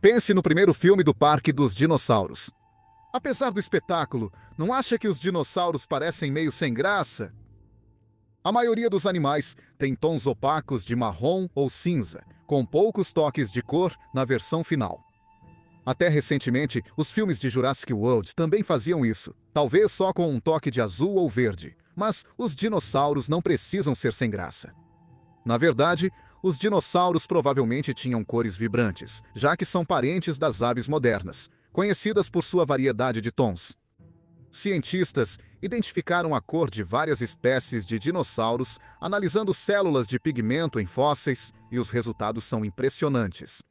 Pense no primeiro filme do Parque dos Dinossauros. Apesar do espetáculo, não acha que os dinossauros parecem meio sem graça? A maioria dos animais tem tons opacos de marrom ou cinza, com poucos toques de cor na versão final. Até recentemente, os filmes de Jurassic World também faziam isso, talvez só com um toque de azul ou verde, mas os dinossauros não precisam ser sem graça. Na verdade, os dinossauros provavelmente tinham cores vibrantes, já que são parentes das aves modernas, conhecidas por sua variedade de tons. Cientistas identificaram a cor de várias espécies de dinossauros analisando células de pigmento em fósseis e os resultados são impressionantes.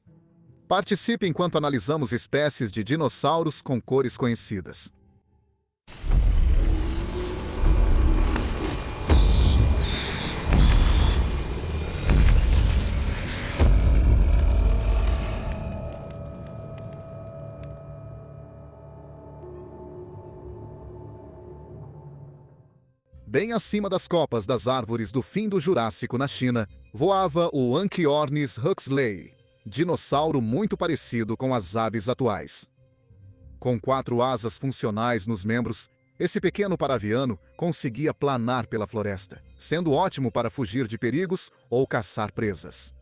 Participe enquanto analisamos espécies de dinossauros com cores conhecidas. Bem acima das copas das árvores do fim do Jurássico na China, voava o Anchiornis huxley, dinossauro muito parecido com as aves atuais. Com 4 asas funcionais nos membros, esse pequeno paraviano conseguia planar pela floresta, sendo ótimo para fugir de perigos ou caçar presas.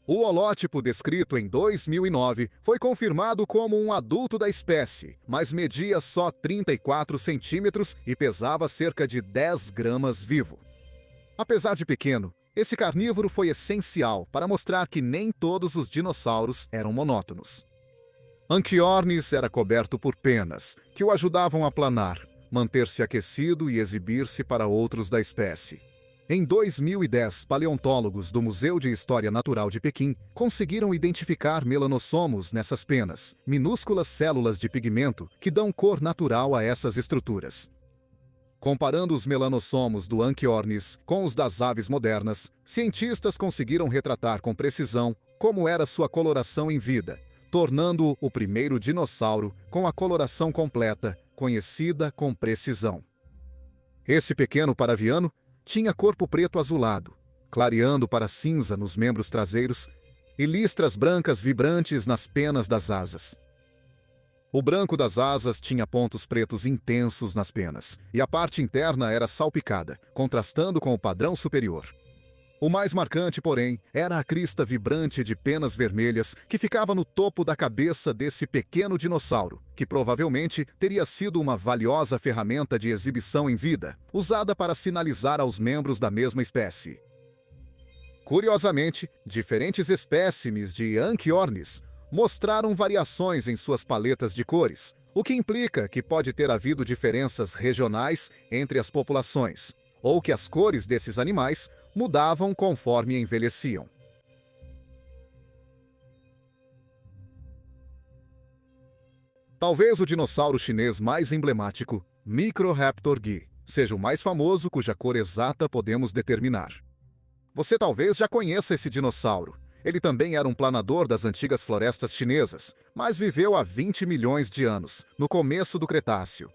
O holótipo descrito em 2009 foi confirmado como um adulto da espécie, mas media só 34 centímetros e pesava cerca de 10 gramas vivo. Apesar de pequeno, esse carnívoro foi essencial para mostrar que nem todos os dinossauros eram monótonos. Anchiornis era coberto por penas, que o ajudavam a planar, manter-se aquecido e exibir-se para outros da espécie. Em 2010, paleontólogos do Museu de História Natural de Pequim conseguiram identificar melanossomos nessas penas, minúsculas células de pigmento que dão cor natural a essas estruturas. Comparando os melanossomos do Anchiornis com os das aves modernas, cientistas conseguiram retratar com precisão como era sua coloração em vida, tornando-o o primeiro dinossauro com a coloração completa, conhecida com precisão. Esse pequeno paraviano tinha corpo preto azulado, clareando para cinza nos membros traseiros e listras brancas vibrantes nas penas das asas. O branco das asas tinha pontos pretos intensos nas penas, e a parte interna era salpicada, contrastando com o padrão superior. O mais marcante, porém, era a crista vibrante de penas vermelhas que ficava no topo da cabeça desse pequeno dinossauro, que provavelmente teria sido uma valiosa ferramenta de exibição em vida, usada para sinalizar aos membros da mesma espécie. Curiosamente, diferentes espécimes de Anchiornis mostraram variações em suas paletas de cores, o que implica que pode ter havido diferenças regionais entre as populações, ou que as cores desses animais mudavam conforme envelheciam. Talvez o dinossauro chinês mais emblemático, Microraptor Gui, seja o mais famoso cuja cor exata podemos determinar. Você talvez já conheça esse dinossauro. Ele também era um planador das antigas florestas chinesas, mas viveu há 20 milhões de anos, no começo do Cretáceo.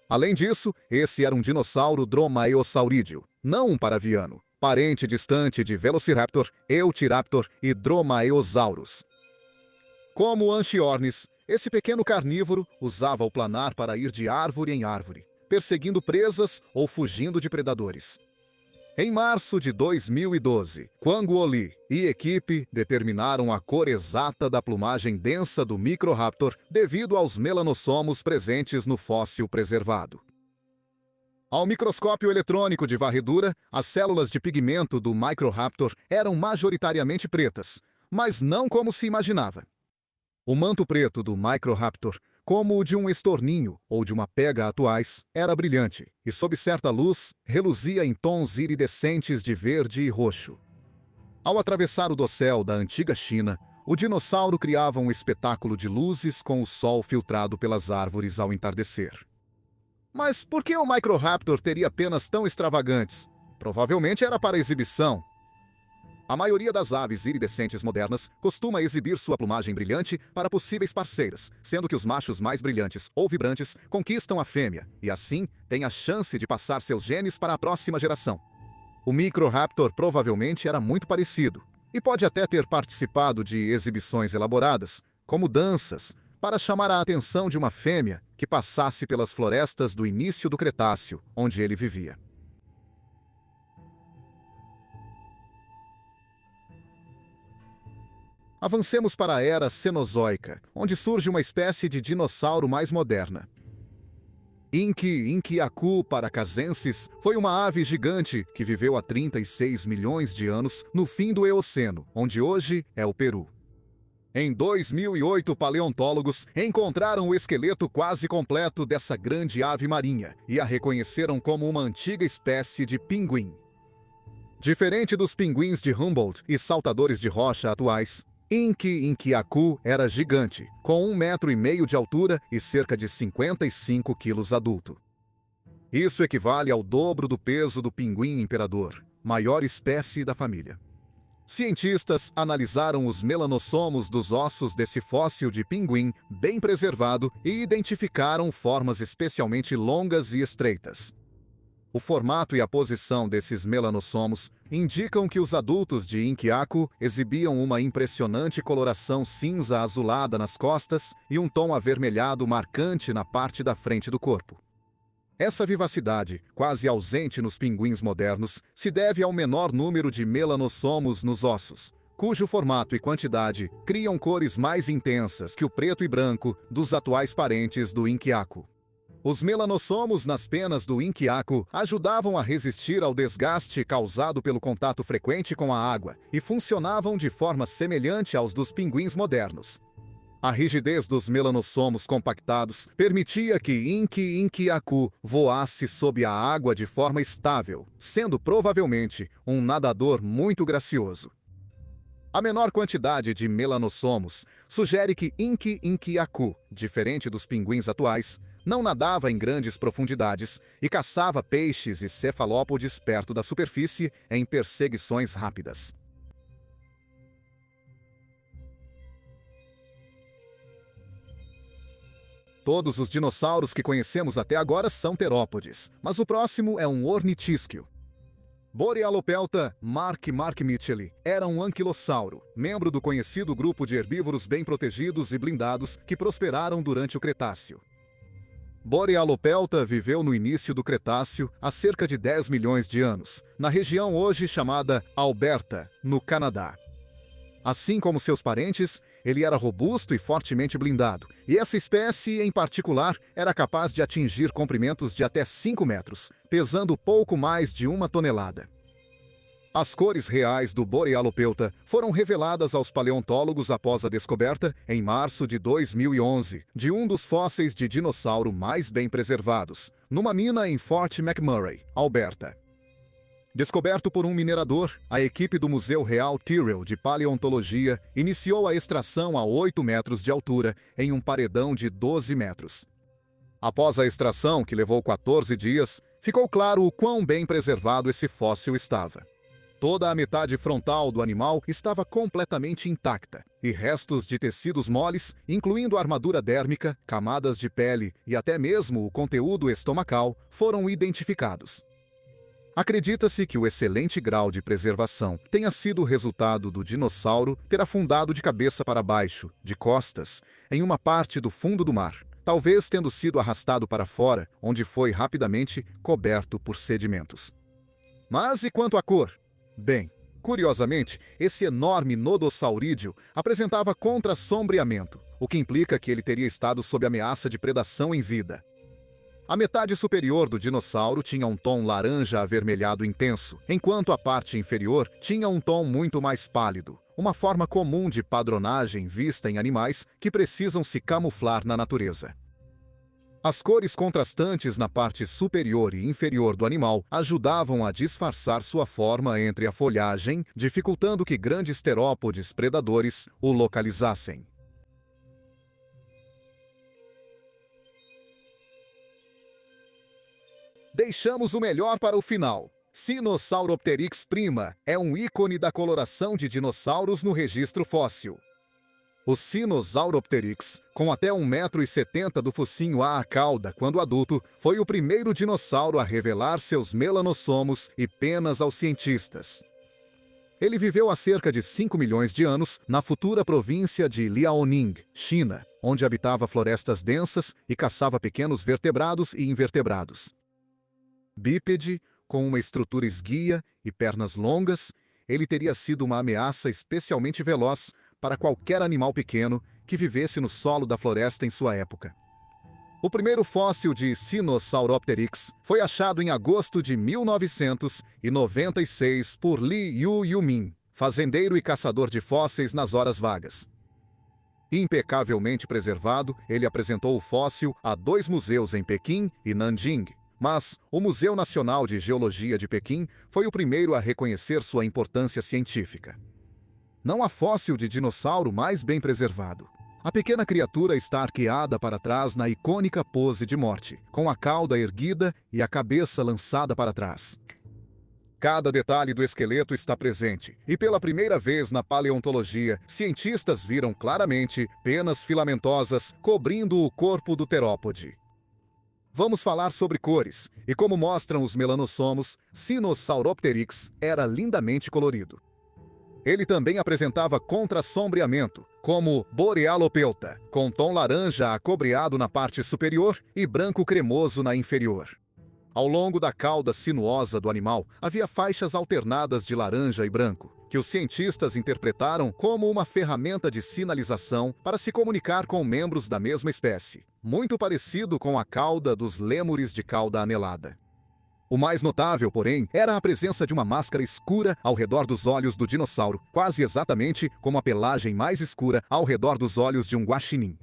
Além disso, esse era um dinossauro dromaeosaurídeo, não um paraviano, parente distante de Velociraptor, Eutiraptor e Dromaeosaurus. Como o Anchiornis, esse pequeno carnívoro usava o planar para ir de árvore em árvore, perseguindo presas ou fugindo de predadores. Em março de 2012, Quang Li e equipe determinaram a cor exata da plumagem densa do Microraptor devido aos melanossomos presentes no fóssil preservado. Ao microscópio eletrônico de varredura, as células de pigmento do Microraptor eram majoritariamente pretas, mas não como se imaginava. O manto preto do Microraptor, como o de um estorninho ou de uma pega atuais, era brilhante e, sob certa luz, reluzia em tons iridescentes de verde e roxo. Ao atravessar o dossel da antiga China, o dinossauro criava um espetáculo de luzes com o sol filtrado pelas árvores ao entardecer. Mas por que o Microraptor teria penas tão extravagantes? Provavelmente era para exibição. A maioria das aves iridescentes modernas costuma exibir sua plumagem brilhante para possíveis parceiras, sendo que os machos mais brilhantes ou vibrantes conquistam a fêmea e, assim, têm a chance de passar seus genes para a próxima geração. O Microraptor provavelmente era muito parecido, e pode até ter participado de exibições elaboradas, como danças, para chamar a atenção de uma fêmea que passasse pelas florestas do início do Cretáceo, onde ele vivia. Avancemos para a Era Cenozoica, onde surge uma espécie de dinossauro mais moderna. Inky paracazensis foi uma ave gigante que viveu há 36 milhões de anos no fim do Eoceno, onde hoje é o Peru. Em 2008, paleontólogos encontraram o esqueleto quase completo dessa grande ave marinha e a reconheceram como uma antiga espécie de pinguim. Diferente dos pinguins de Humboldt e saltadores de rocha atuais, Inky era gigante, com 1,5 metro de altura e cerca de 55 quilos adulto. Isso equivale ao dobro do peso do pinguim imperador, maior espécie da família. Cientistas analisaram os melanossomos dos ossos desse fóssil de pinguim bem preservado e identificaram formas especialmente longas e estreitas. O formato e a posição desses melanossomos indicam que os adultos de Inkiaku exibiam uma impressionante coloração cinza azulada nas costas e um tom avermelhado marcante na parte da frente do corpo. Essa vivacidade, quase ausente nos pinguins modernos, se deve ao menor número de melanossomos nos ossos, cujo formato e quantidade criam cores mais intensas que o preto e branco dos atuais parentes do Inkiaku. Os melanossomos nas penas do Inkiaku ajudavam a resistir ao desgaste causado pelo contato frequente com a água e funcionavam de forma semelhante aos dos pinguins modernos. A rigidez dos melanossomos compactados permitia que Inkiaku voasse sob a água de forma estável, sendo provavelmente um nadador muito gracioso. A menor quantidade de melanossomos sugere que Inkiaku, diferente dos pinguins atuais, não nadava em grandes profundidades e caçava peixes e cefalópodes perto da superfície em perseguições rápidas. Todos os dinossauros que conhecemos até agora são terópodes, mas o próximo é um ornitísquio. Borealopelta markmicheli era um anquilossauro, membro do conhecido grupo de herbívoros bem protegidos e blindados que prosperaram durante o Cretáceo. Borealopelta viveu no início do Cretáceo há cerca de 10 milhões de anos, na região hoje chamada Alberta, no Canadá. Assim como seus parentes, ele era robusto e fortemente blindado, e essa espécie, em particular, era capaz de atingir comprimentos de até 5 metros, pesando pouco mais de 1 tonelada. As cores reais do Borealopelta foram reveladas aos paleontólogos após a descoberta, em março de 2011, de um dos fósseis de dinossauro mais bem preservados, numa mina em Fort McMurray, Alberta. Descoberto por um minerador, a equipe do Museu Real Tyrrell de Paleontologia iniciou a extração a 8 metros de altura, em um paredão de 12 metros. Após a extração, que levou 14 dias, ficou claro o quão bem preservado esse fóssil estava. Toda a metade frontal do animal estava completamente intacta, e restos de tecidos moles, incluindo armadura dérmica, camadas de pele e até mesmo o conteúdo estomacal, foram identificados. Acredita-se que o excelente grau de preservação tenha sido o resultado do dinossauro ter afundado de cabeça para baixo, de costas, em uma parte do fundo do mar, talvez tendo sido arrastado para fora, onde foi rapidamente coberto por sedimentos. Mas e quanto à cor? Bem, curiosamente, esse enorme nodossaurídeo apresentava contrassombreamento, o que implica que ele teria estado sob ameaça de predação em vida. A metade superior do dinossauro tinha um tom laranja avermelhado intenso, enquanto a parte inferior tinha um tom muito mais pálido, uma forma comum de padronagem vista em animais que precisam se camuflar na natureza. As cores contrastantes na parte superior e inferior do animal ajudavam a disfarçar sua forma entre a folhagem, dificultando que grandes terópodes predadores o localizassem. Deixamos o melhor para o final. Sinosauropteryx prima é um ícone da coloração de dinossauros no registro fóssil. O Sinosauropteryx, com até 1,70 m do focinho à cauda quando adulto, foi o primeiro dinossauro a revelar seus melanossomos e penas aos cientistas. Ele viveu há cerca de 5 milhões de anos na futura província de Liaoning, China, onde habitava florestas densas e caçava pequenos vertebrados e invertebrados. Bípede, com uma estrutura esguia e pernas longas, ele teria sido uma ameaça especialmente veloz para qualquer animal pequeno que vivesse no solo da floresta em sua época. O primeiro fóssil de Sinosauropteryx foi achado em agosto de 1996 por Li Yumin, fazendeiro e caçador de fósseis nas horas vagas. Impecavelmente preservado, ele apresentou o fóssil a 2 museus em Pequim e Nanjing, mas o Museu Nacional de Geologia de Pequim foi o primeiro a reconhecer sua importância científica. Não há fóssil de dinossauro mais bem preservado. A pequena criatura está arqueada para trás na icônica pose de morte, com a cauda erguida e a cabeça lançada para trás. Cada detalhe do esqueleto está presente, e pela primeira vez na paleontologia, cientistas viram claramente penas filamentosas cobrindo o corpo do terópode. Vamos falar sobre cores, e como mostram os melanossomos, Sinosauropteryx era lindamente colorido. Ele também apresentava contrassombreamento, como Borealopelta, com tom laranja acobreado na parte superior e branco cremoso na inferior. Ao longo da cauda sinuosa do animal, havia faixas alternadas de laranja e branco, que os cientistas interpretaram como uma ferramenta de sinalização para se comunicar com membros da mesma espécie, muito parecido com a cauda dos lêmures de cauda anelada. O mais notável, porém, era a presença de uma máscara escura ao redor dos olhos do dinossauro, quase exatamente como a pelagem mais escura ao redor dos olhos de um guaxinim.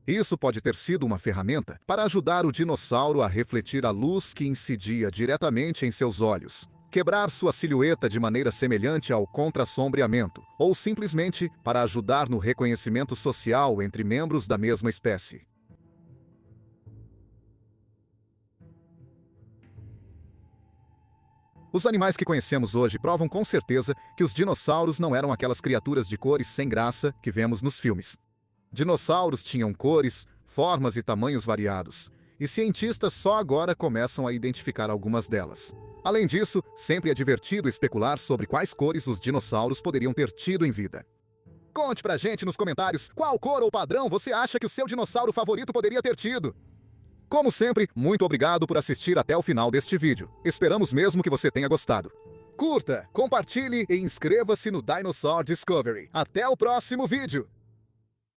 Isso pode ter sido uma ferramenta para ajudar o dinossauro a refletir a luz que incidia diretamente em seus olhos, quebrar sua silhueta de maneira semelhante ao contrassombreamento, ou simplesmente para ajudar no reconhecimento social entre membros da mesma espécie. Os animais que conhecemos hoje provam com certeza que os dinossauros não eram aquelas criaturas de cores sem graça que vemos nos filmes. Dinossauros tinham cores, formas e tamanhos variados, e cientistas só agora começam a identificar algumas delas. Além disso, sempre é divertido especular sobre quais cores os dinossauros poderiam ter tido em vida. Conte pra gente nos comentários qual cor ou padrão você acha que o seu dinossauro favorito poderia ter tido. Como sempre, muito obrigado por assistir até o final deste vídeo. Esperamos mesmo que você tenha gostado. Curta, compartilhe e inscreva-se no Dinosaur Discovery. Até o próximo vídeo!